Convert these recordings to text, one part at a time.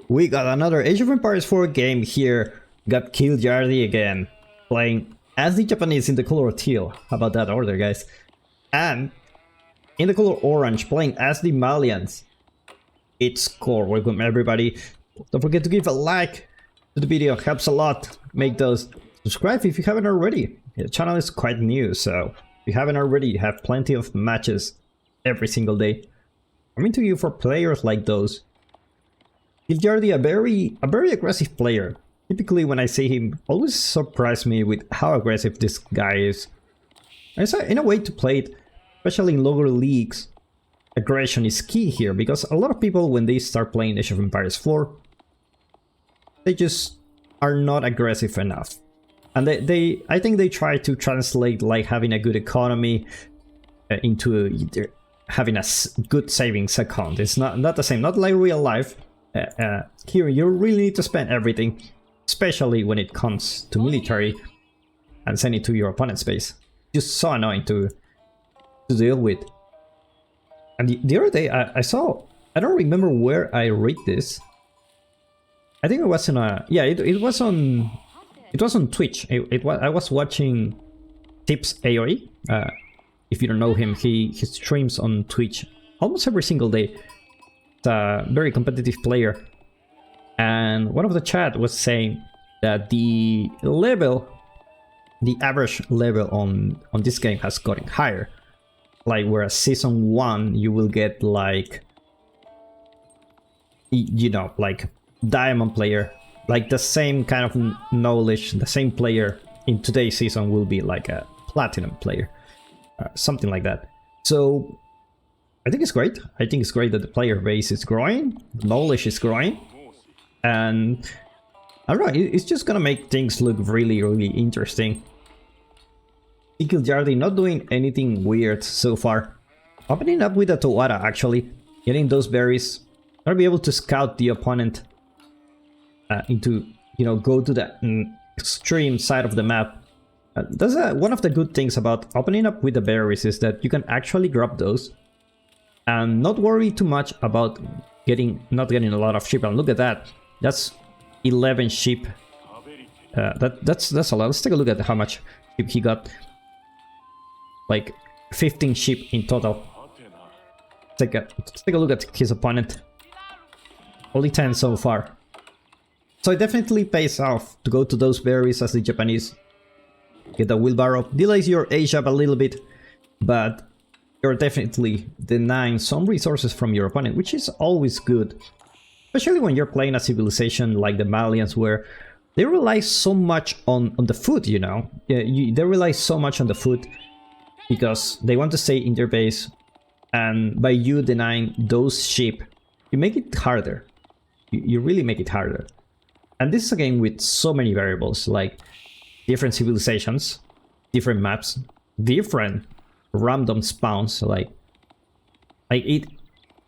We got another Age of Empires 4 game here. Got Kiljardi again, playing as the Japanese in the color teal. How about that order, guys? And in the color orange, playing as the Malians. It's core. Welcome everybody. Don't forget to give a like to the video, helps a lot. Make those. Subscribe if you haven't already. The channel is quite new, so if you haven't already, you have plenty of matches every single day. Coming to you for players like those. Kiljardi, a very aggressive player. Typically when I see him, always surprise me with how aggressive this guy is. It's in a way to play it, especially in lower leagues. Aggression is key here, because a lot of people when they start playing Age of Empires 4, they just are not aggressive enough. And I think they try to translate like having a good economy into having a good savings account. It's not the same, not like real life. Here you really need to spend everything, especially when it comes to military, and send it to your opponent's base. Just so annoying to deal with. And the other day I saw, I don't remember where I read this. I think it was in a, yeah, it was on Twitch. I was watching Tips AOE. If you don't know him, he streams on Twitch almost every single day. It's a very competitive player, and one of the chat was saying that the average level on this game has gotten higher. Like whereas season 1 you will get like, you know, like diamond player, like the same kind of knowledge, the same player in today's season will be like a platinum player, something like that. So I think it's great. I think it's great that the player base is growing, knowledge is growing, and I don't know, it's just gonna make things look really, really interesting. Kiljardi not doing anything weird so far. Opening up with a Tawara, actually, getting those berries, I'll be able to scout the opponent into, you know, go to the extreme side of the map. That's one of the good things about opening up with the berries, is that you can actually grab those and not worry too much about not getting a lot of sheep. And look at that, that's 11 sheep. That's a lot. Let's take a look at how much sheep he got. Like 15 sheep in total. Let's take a look at his opponent. Only 10 so far. So it definitely pays off to go to those berries as the Japanese. Get the wheelbarrow. Delays your age up a little bit, but you're definitely denying some resources from your opponent, which is always good. Especially when you're playing a civilization like the Malians, where they rely so much on the food, you know? They rely so much on the food because they want to stay in their base, and by you denying those sheep, you make it harder. You really make it harder. And this is a game with so many variables, like different civilizations, different maps, different random spawns, like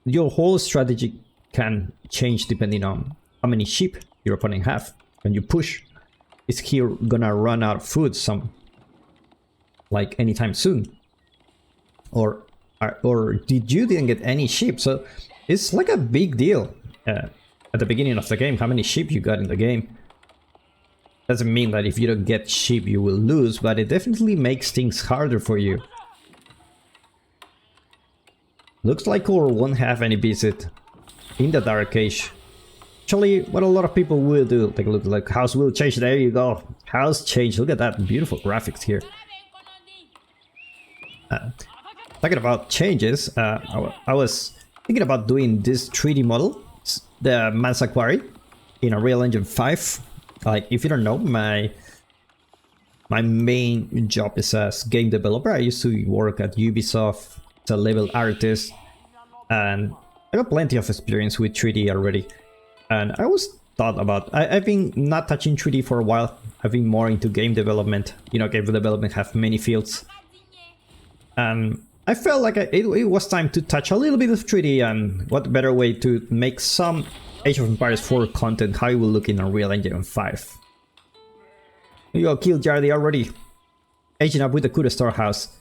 your whole strategy can change depending on how many sheep your opponent have. When you push, is he gonna run out of food like anytime soon, or didn't get any sheep? So it's like a big deal at the beginning of the game how many sheep you got in the game. Doesn't mean that if you don't get sheep you will lose, but it definitely makes things harder for you. Looks like Core won't have any visit in the Dark Age. Actually, what a lot of people will do, take a look, like house will change. There you go, house change. Look at that beautiful graphics here. Talking about changes, I was thinking about doing this 3D model, the Mansa Quarry, in Unreal Engine 5. Like, if you don't know, my main job is as game developer. I used to work at Ubisoft as a level artist, and I got plenty of experience with 3D already. And I always thought about, I've been not touching 3D for a while. I've been more into game development. You know, game development have many fields. And I felt like it was time to touch a little bit of 3D, and what better way to make some Age of Empires 4 content, how it will look in Unreal Engine 5. You go, Kiljardi already aging up with the Kuda storehouse.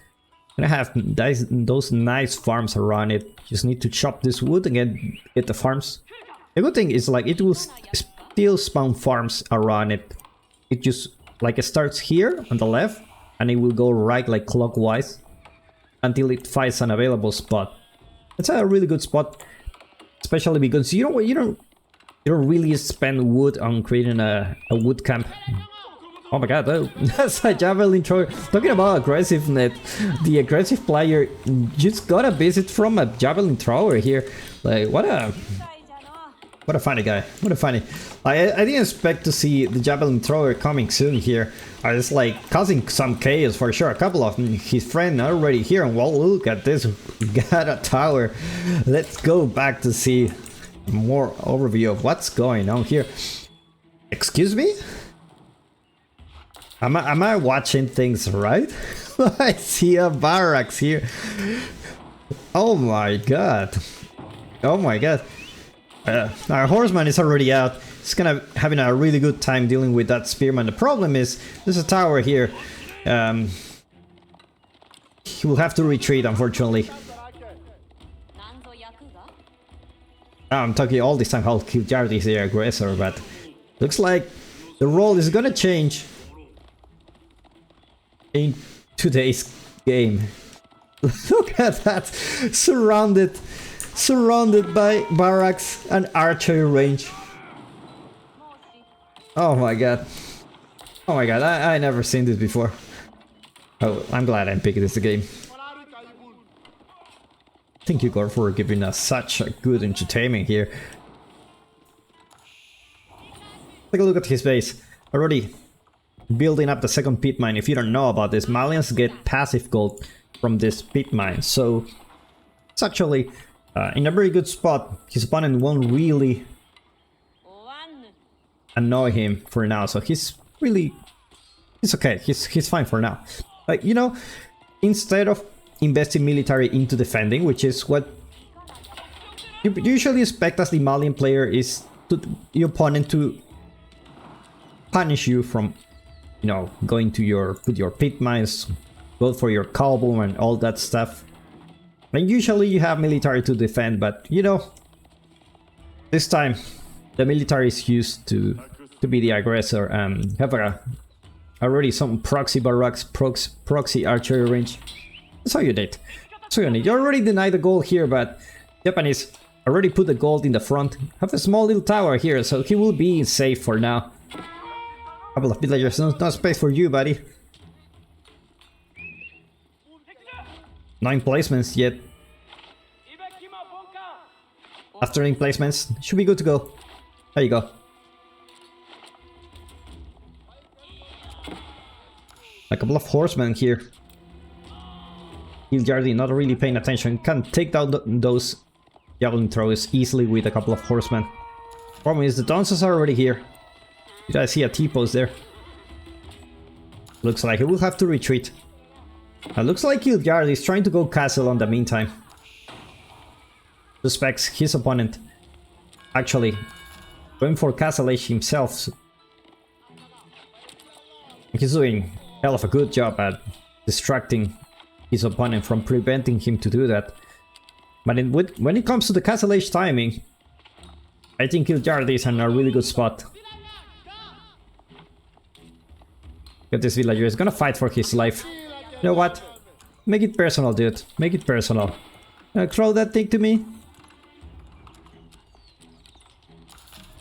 Gonna have those nice farms around it. Just need to chop this wood and get the farms. The good thing is like it will still spawn farms around it. It just like it starts here on the left and it will go right like clockwise until it finds an available spot. It's a really good spot, especially because you don't really spend wood on creating a wood camp. Oh my god, that's a javelin thrower. Talking about aggressiveness, the aggressive player just got a visit from a javelin thrower here. Like, what a funny guy. What a funny. I didn't expect to see the javelin thrower coming soon here. I was like causing some chaos for sure. A couple of his friends are already here, and well, look at this. Got a tower. Let's go back to see more overview of what's going on here. Excuse me? Am I watching things right? I see a barracks here. Oh my god. Oh my god. Our horseman is already out. He's having a really good time dealing with that spearman. The problem is there's a tower here. He will have to retreat, unfortunately. I'm talking all this time how Kiljardi is the aggressor, but looks like the role is gonna change in today's game. Look at that! Surrounded by barracks and archery range. Oh my god. Oh my god, I never seen this before. Oh, I'm glad I'm picking this game. Thank you, God, for giving us such a good entertainment here. Take a look at his base. Already building up the second pit mine. If you don't know about this, Malians get passive gold from this pit mine. So it's actually in a very good spot. His opponent won't really annoy him for now. So he's okay. He's fine for now. Like, you know, instead of investing military into defending, which is what you usually expect as the Malian player, is to your opponent to punish you from, you know, going to your pit mines, go for your cobble and all that stuff. And usually you have military to defend, but you know, this time the military is used to be the aggressor and have already some proxy barracks, proxy archery range. That's all you did. So you already denied the gold here, but Japanese already put the gold in the front. Have a small little tower here, so he will be safe for now. Couple of villagers, no space for you, buddy. 9 placements yet. After 9 placements, should be good to go. There you go. A couple of horsemen here. Kiljardi not really paying attention. Can take down those javelin throwers easily with a couple of horsemen. Problem is the Donsas are already here. You guys see a T-post there. Looks like he will have to retreat. Looks like Kiljardi is trying to go castle on the meantime. Suspects his opponent actually going for castle age himself. He's doing hell of a good job at distracting his opponent from preventing him to do that. But when it comes to the castle age timing, I think Kiljardi is in a really good spot. If this villager is gonna fight for his life. You know what? Make it personal, dude. Make it personal. Throw that thing to me.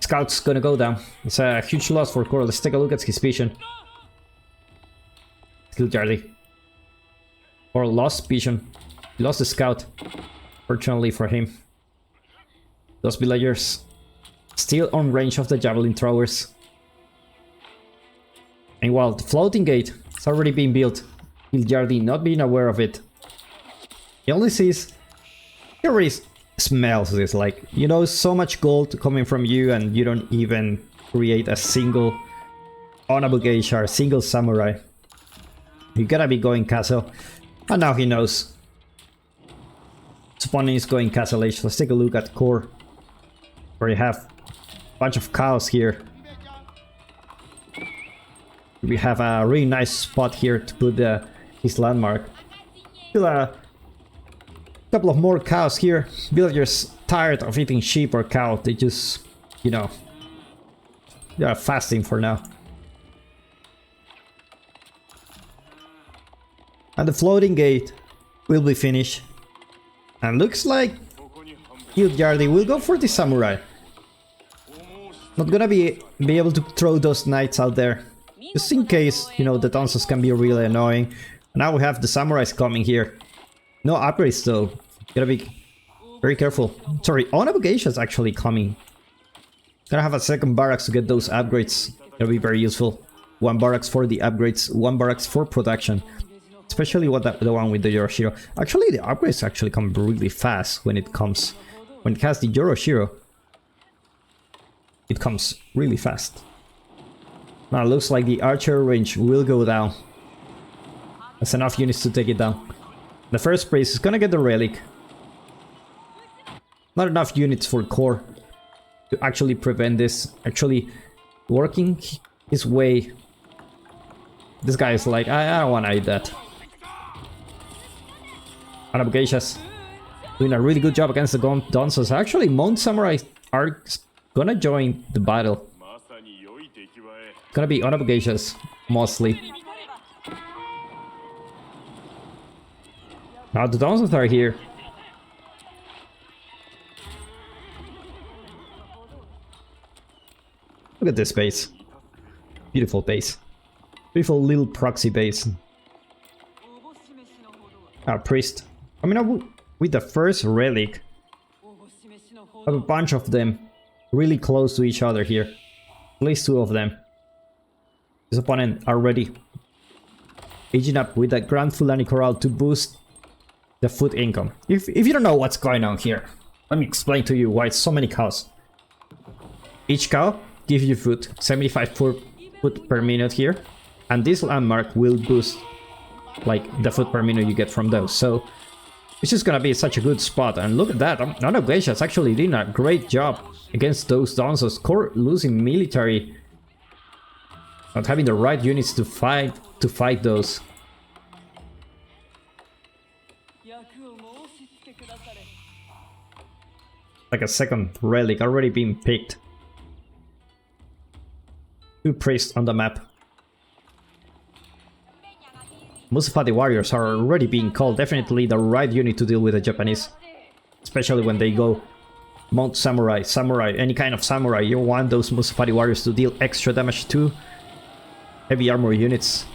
Scout's gonna go down. It's a huge loss for Coral. Let's take a look at his vision. Kiljardi. Or lost vision. He lost the scout. Fortunately for him. Those villagers still on range of the javelin throwers. And while the floating gate is already being built, Kiljardi not being aware of it. He only sees, he already smells this, like, you know, so much gold coming from you and you don't even create a single honorable geisha, a single samurai. You gotta be going castle. And now he knows. Opponent is going castle age. Let's take a look at core. Where you have a bunch of cows here. We have a really nice spot here to put his landmark. Still a couple of more cows here. Villagers tired of eating sheep or cow. They just, you know, they are fasting for now. And the floating gate will be finished. And looks like Kiljardi will go for the samurai. Not gonna be able to throw those knights out there. Just in case, you know, the tonsils can be really annoying. Now we have the samurais coming here. No upgrades though. Gotta be very careful. Sorry, Onabugeisha is actually coming. Gonna have a second barracks to get those upgrades. Gonna be very useful. One barracks for the upgrades, one barracks for production. Especially the one with the Yoroshiro. Actually, the upgrades actually come really fast when it has the Yoroshiro. It comes really fast. Now it looks like the archer range will go down. That's enough units to take it down. The first place is gonna get the relic. Not enough units for core to actually prevent this. Actually working his way. This guy is like, I don't wanna eat that. Onabugeishas doing a really good job against the Donsos. Actually, Mount Samurai are gonna join the battle. It's gonna be Onabugeishas mostly. Now the Donsos are here. Look at this base. Beautiful base. Beautiful little proxy base. Priest. I mean, with the first relic, I have a bunch of them really close to each other here. At least two of them. His opponent already aging up with the Grand Fulani Corral to boost the food income. If you don't know what's going on here, let me explain to you why so many cows. Each cow gives you food, 75 food per minute here, and this landmark will boost like the food per minute you get from those. So it's just gonna be such a good spot. And look at that, Onabugeisha is actually doing a great job against those Donsos. Core losing military, not having the right units to fight those. Like a second relic already being picked. Two priests on the map. Musafati warriors are already being called. Definitely the right unit to deal with the Japanese. Especially when they go Mount Samurai, any kind of samurai. You want those Musafati warriors to deal extra damage to heavy armor units.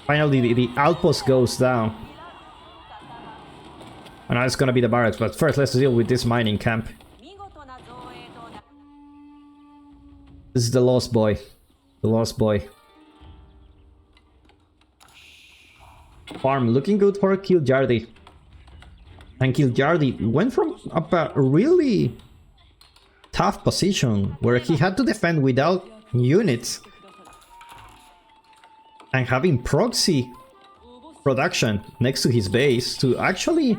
Finally, the outpost goes down. And now it's gonna be the barracks, but first let's deal with this mining camp. This is the Lost Boy. The Lost Boy. Farm looking good for Kiljardi. And Kiljardi went from a really tough position where he had to defend without units and having proxy production next to his base to actually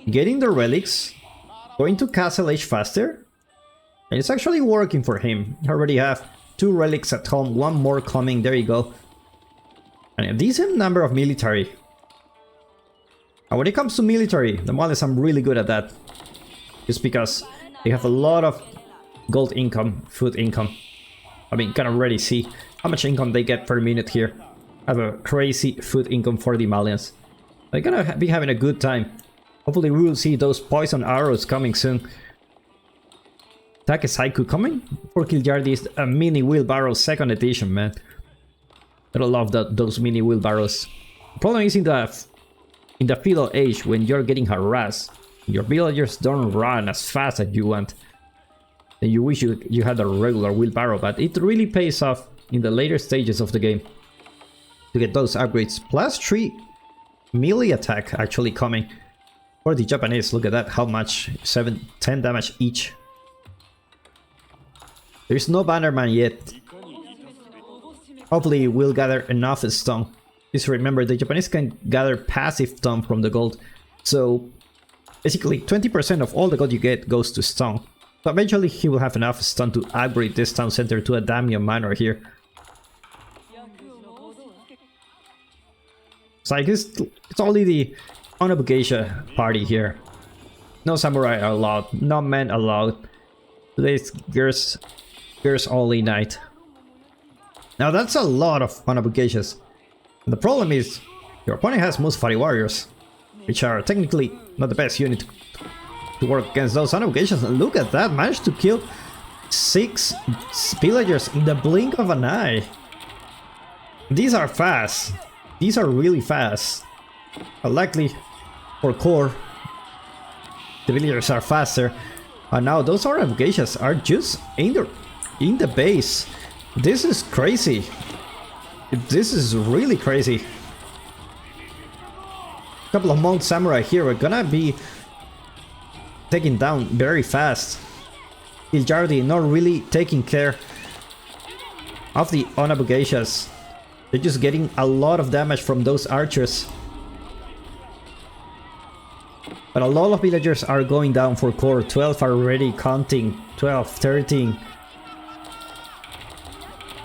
getting the relics, going to Castle Age faster, and it's actually working for him. I already have 2 relics at home, 1 more coming, there you go. And a decent number of military. And when it comes to military, the Malians are really good at that. Just because they have a lot of gold income, food income. I mean, you can already see how much income they get per minute here. Have a crazy food income for the Malians. They're gonna be having a good time. Hopefully we will see those poison arrows coming soon. Take Haiku coming for Kiljardi is a mini wheelbarrow 2nd edition, man. I love those mini wheelbarrows. The problem is in the feudal age when you're getting harassed, your villagers don't run as fast as you want. And you wish you had a regular wheelbarrow, but it really pays off in the later stages of the game to get those upgrades. Plus 3 melee attack actually coming for the Japanese. Look at that, how much? 10 damage each. There's no Bannerman yet. Hopefully we'll gather enough stone. Just remember, the Japanese can gather passive stone from the gold. So basically 20% of all the gold you get goes to stone. So eventually he will have enough stone to upgrade this town center to a daimyo manor here. It's like it's only the Onabugeisha party here. No samurai allowed, no men allowed. Today's girls only night. Now that's a lot of obligations. The problem is, your opponent has most fire warriors, which are technically not the best unit to work against those obligations. And look at that, managed to kill 6 villagers in the blink of an eye. These are fast. These are really fast. Likely for core, the villagers are faster. And now those obligations are just in the base. This is crazy. This is really crazy. Couple of Mount Samurai here are gonna be taken down very fast. Kiljardi not really taking care of the obligations. They're just getting a lot of damage from those archers. But a lot of villagers are going down for core. 12 are already counting. 12, 13.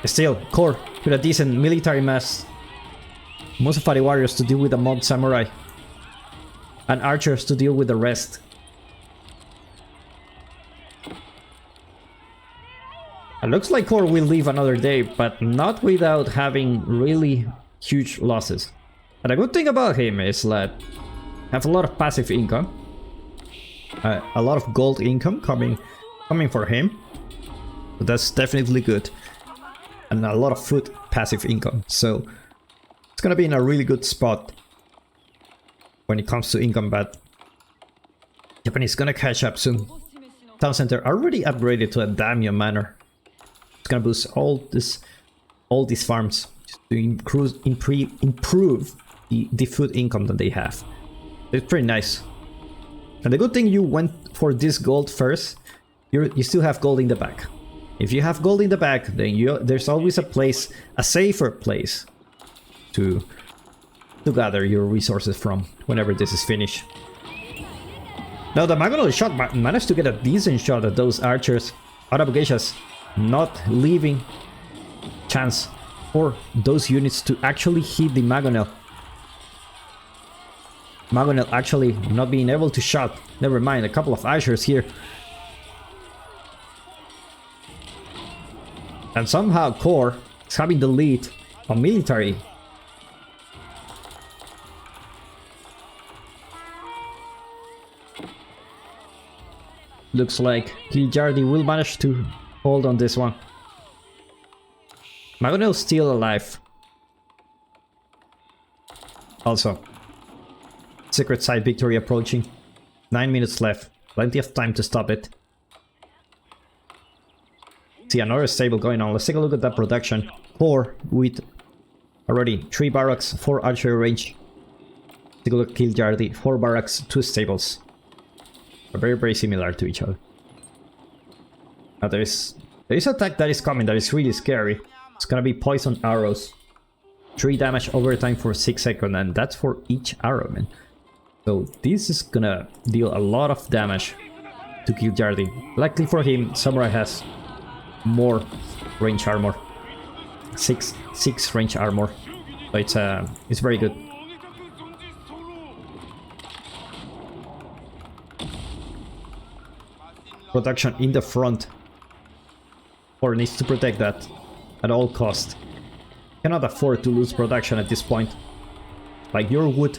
Still, core with a decent military mass. Most of the warriors to deal with the Mount Samurai. And archers to deal with the rest. It looks like core will live another day, but not without having really huge losses. And the good thing about him is that have a lot of passive income, a lot of gold income coming for him. So that's definitely good, and a lot of food passive income. So it's gonna be in a really good spot when it comes to income. But Japan is gonna catch up soon. Town center already upgraded to a daimyo manor. It's gonna boost all these farms just to improve the food income that they have. It's pretty nice. And the good thing you went for this gold first, you still have gold in the back. If you have gold in the back, then there's always a safer place to gather your resources from whenever this is finished. Now the maomao shot managed to get a decent shot at those archers. Obligations not leaving chance for those units to actually hit the maomao. Maomao actually not being able to shot. Never mind, a couple of archers here. And somehow core is having the lead on military. Looks like Kiljardi will manage to hold on this one. Maomao still alive. Also, secret side victory approaching. 9 minutes left. Plenty of time to stop it. See another stable going on. Let's take a look at that production. 4 with already 3 barracks, 4 archery range. Take a look at Kiljardi. 4 barracks, 2 stables. Are very similar to each other. Now there is an attack that is coming that is really scary. It's gonna be poison arrows. 3 damage over time for 6 seconds, and that's for each arrow, man. So this is gonna deal a lot of damage to Kiljardi. Luckily for him, Samurai has more range armor. 6 range armor. So it's very good. Production in the front. Or needs to protect that at all cost. Cannot afford to lose production at this point. Like your wood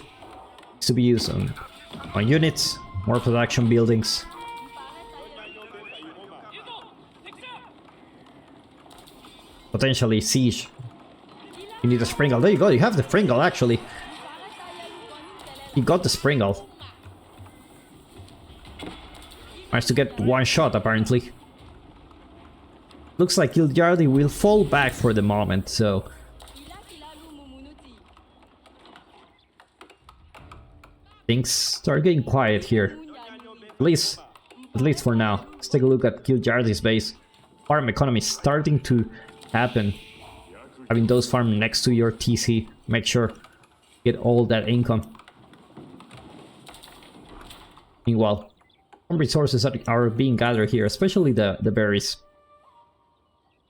needs to be used on units, more production buildings. Potentially siege. You need a Springle. There you go, you have the Springle actually. You got the Springle. Managed to get 1 shot apparently. Looks like Kiljardi will fall back for the moment, so things start getting quiet here. At least for now. Let's take a look at Kiljardi's base. Farm economy starting to happen. Having those farms next to your TC, make sure you get all that income. Meanwhile, some resources that are being gathered here, especially the berries.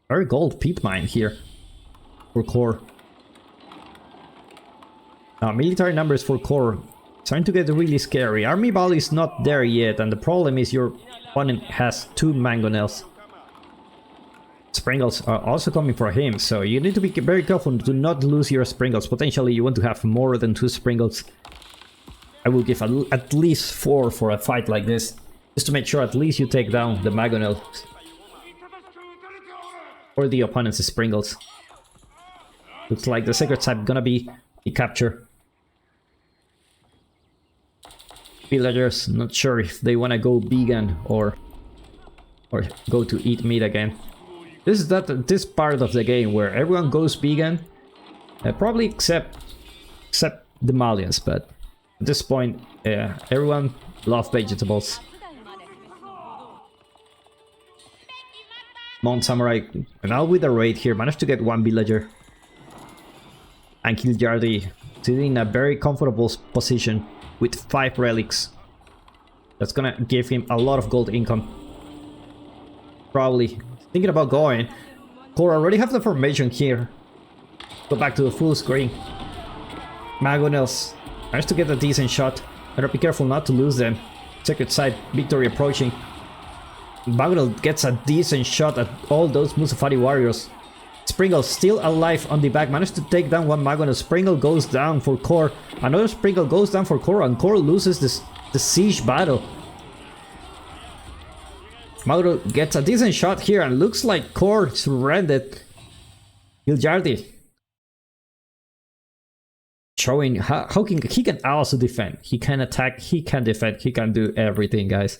Very gold peat mine here for core. Now military numbers for core Starting to get really scary. Army Ball is not there yet, and the problem is your opponent has 2 mangonels. Sprinkles are also coming for him, so you need to be very careful to not lose your sprinkles. Potentially you want to have more than 2 sprinkles. I will give at least 4 for a fight like this, just to make sure at least you take down the mangonel or the opponent's sprinkles. Looks like the sacred site gonna be the capture. Villagers, not sure if they wanna go vegan or go to eat meat again. This is this part of the game where everyone goes vegan, probably except the Malians, but at this point, everyone loves vegetables. Mount Samurai, now with the raid here, managed to get 1 villager. And Kiljardi sitting in a very comfortable position with 5 relics. That's gonna give him a lot of gold income. Probably thinking about going. Core already have the formation here. Go back to the full screen. Mangonels managed to get a decent shot. Better be careful not to lose them. Sacred side victory approaching. Magonel gets a decent shot at all those Musafari warriors. Sprinkle still alive on the back, managed to take down 1 Magonel. Sprinkle goes down for Core. Another Sprinkle goes down for Core, and Core loses the siege battle. Magonel gets a decent shot here, and looks like Core surrendered. Kiljardi showing how he can also defend. He can attack, he can defend, he can do everything, guys.